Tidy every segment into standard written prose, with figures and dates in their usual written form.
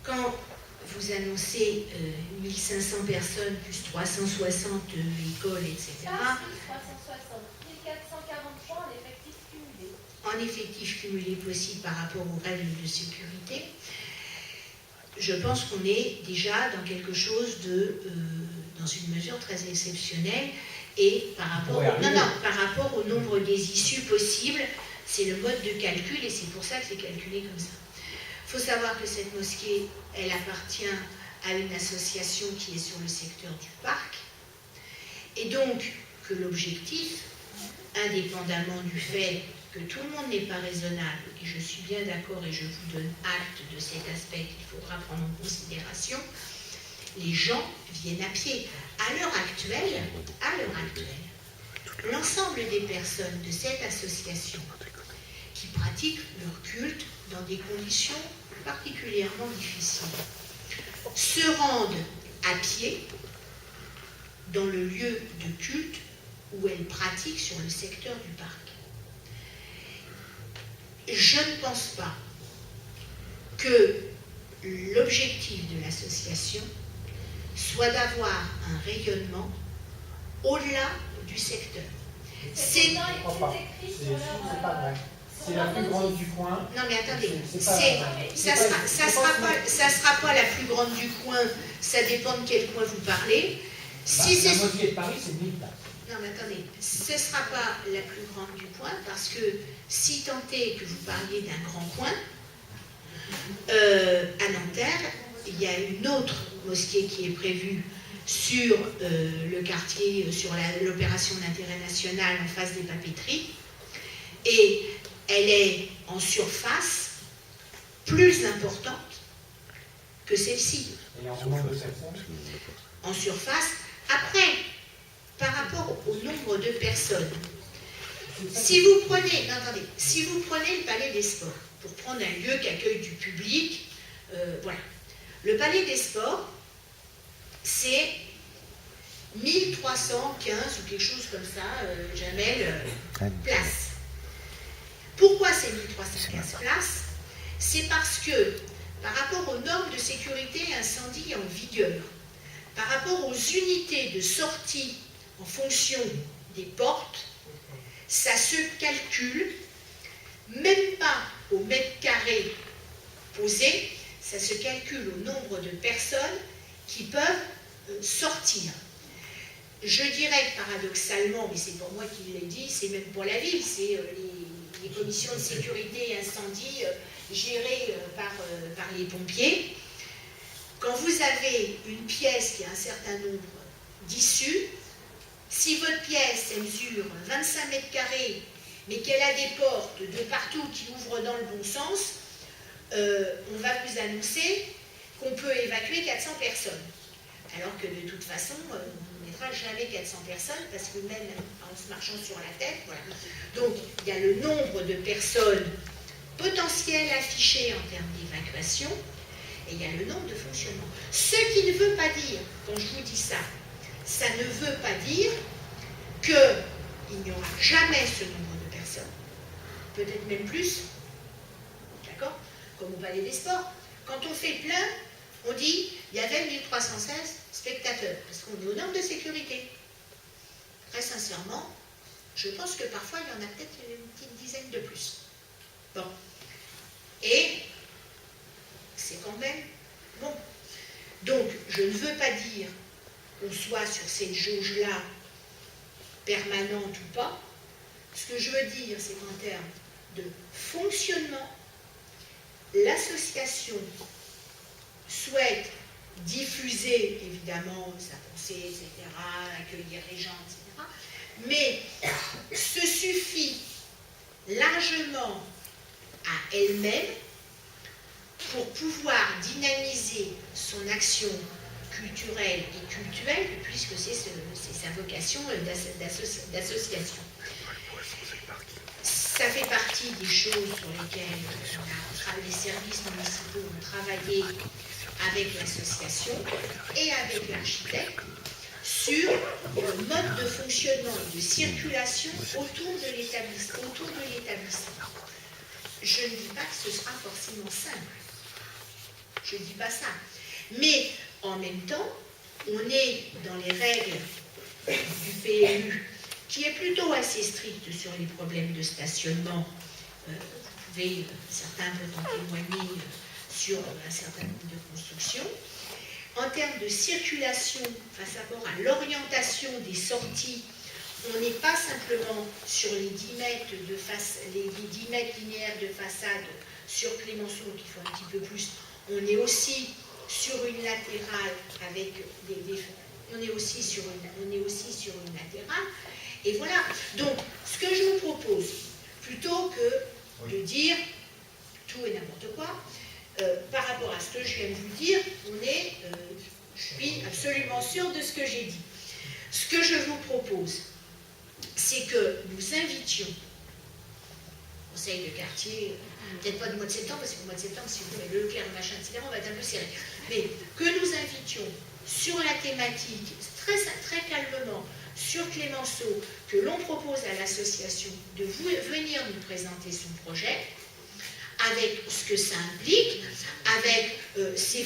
quand vous annoncez 1500 personnes plus 360 écoles, etc. Pas 360, 1443 en effectif cumulé. En effectif cumulé possible par rapport aux règles de sécurité, je pense qu'on est déjà dans quelque chose de, dans une mesure très exceptionnelle, et par rapport au nombre des issues possibles, c'est le mode de calcul, et c'est pour ça que c'est calculé comme ça. Il faut savoir que cette mosquée, elle appartient à une association qui est sur le secteur du parc, et donc que l'objectif, indépendamment du fait que tout le monde n'est pas raisonnable, et je suis bien d'accord et je vous donne acte de cet aspect qu'il faudra prendre en considération, les gens viennent à pied. À l'heure actuelle, l'ensemble des personnes de cette association qui pratiquent leur culte dans des conditions particulièrement difficiles se rendent à pied dans le lieu de culte où elles pratiquent sur le secteur du parc. Je ne pense pas que l'objectif de l'association soit d'avoir un rayonnement au-delà du secteur. C'est écrit sur leur... pas vrai. C'est la plus grande du coin. Non mais attendez, ça sera pas la plus grande du coin, ça dépend de quel coin vous parlez. Si la mosquée de Paris, c'est 1000 places. Non mais attendez, ce ne sera pas la plus grande du coin, parce que si tant est que vous parliez d'un grand coin, à Nanterre, il y a une autre mosquée qui est prévue sur le quartier, sur l'opération d'intérêt national en face des papeteries, et elle est en surface plus importante que celle-ci. Et en nombre de personnes ? En surface, après, par rapport au nombre de personnes, si vous prenez le Palais des Sports, pour prendre un lieu qui accueille du public, voilà. Le Palais des Sports, c'est 1315 ou quelque chose comme ça, Jamel, places. Pourquoi c'est 1315 places? C'est parce que, par rapport aux normes de sécurité incendie en vigueur, par rapport aux unités de sortie en fonction des portes, ça se calcule, même pas au mètre carré posé, ça se calcule au nombre de personnes qui peuvent sortir. Je dirais que paradoxalement, mais c'est pour moi qui l'ai dit, c'est même pour la ville, c'est les commissions de sécurité et incendie gérées par les pompiers. Quand vous avez une pièce qui a un certain nombre d'issues, si votre pièce elle mesure 25 mètres carrés, mais qu'elle a des portes de partout qui ouvrent dans le bon sens, on va vous annoncer qu'on peut évacuer 400 personnes. Alors que de toute façon, on ne mettra jamais 400 personnes, parce que même en se marchant sur la tête, voilà. Donc, il y a le nombre de personnes potentielles affichées en termes d'évacuation, et il y a le nombre de fonctionnements. Ce qui ne veut pas dire, quand je vous dis ça, ça ne veut pas dire qu'il n'y aura jamais ce nombre de personnes. Peut-être même plus. D'accord? Comme au Palais des Sports. Quand on fait plein, on dit il y avait 1316 spectateurs, parce qu'on est aux normes de sécurité. Très sincèrement, je pense que parfois il y en a peut-être une petite dizaine de plus. Bon. Et c'est quand même bon. Donc, je ne veux pas dire qu'on soit sur cette jauge-là permanente ou pas. Ce que je veux dire, c'est qu'en termes de fonctionnement, l'association souhaite diffuser, évidemment, sa pensée, etc., accueillir les gens, etc., mais se suffit largement à elle-même pour pouvoir dynamiser son action culturelle et cultuelle, puisque c'est sa vocation d'association. Ça fait partie des choses sur lesquelles les services municipaux ont travaillé avec l'association et avec l'architecte sur le mode de fonctionnement et de circulation autour de l'établissement. Je ne dis pas que ce sera forcément simple. je ne dis pas ça. Mais en même temps, on est dans les règles du PLU, qui est plutôt assez stricte sur les problèmes de stationnement. Certains peuvent en témoigner sur un certain nombre de constructions. En termes de circulation, face à l'orientation des sorties, on n'est pas simplement sur les 10 mètres, les 10 mètres linéaires de façade sur Clémenceau, qu'il faut un petit peu plus. On est aussi sur une latérale avec on est aussi sur une latérale. Et voilà. Donc, ce que je vous propose, plutôt que de dire tout et n'importe quoi, par rapport à ce que je viens de vous dire, je suis absolument sûre de ce que j'ai dit. Ce que je vous propose, c'est que nous invitions le conseil de quartier, peut-être pas du mois de septembre, parce qu'au mois de septembre, si vous voulez, le Leclerc, le machin, etc., on va être un peu serré. Mais que nous invitions sur la thématique, très, très calmement, sur Clémenceau, que l'on propose à l'association de venir nous présenter son projet, avec ce que ça implique, avec ses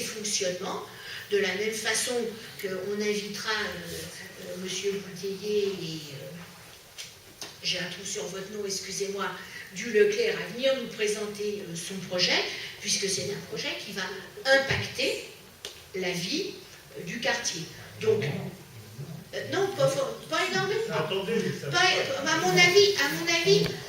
fonctionnements, de la même façon qu'on invitera M. Bouteiller et j'ai un trou sur votre nom, excusez-moi, du Leclerc à venir nous présenter son projet, puisque c'est un projet qui va impacter la vie du quartier. Donc, non, pas énormément. À mon avis,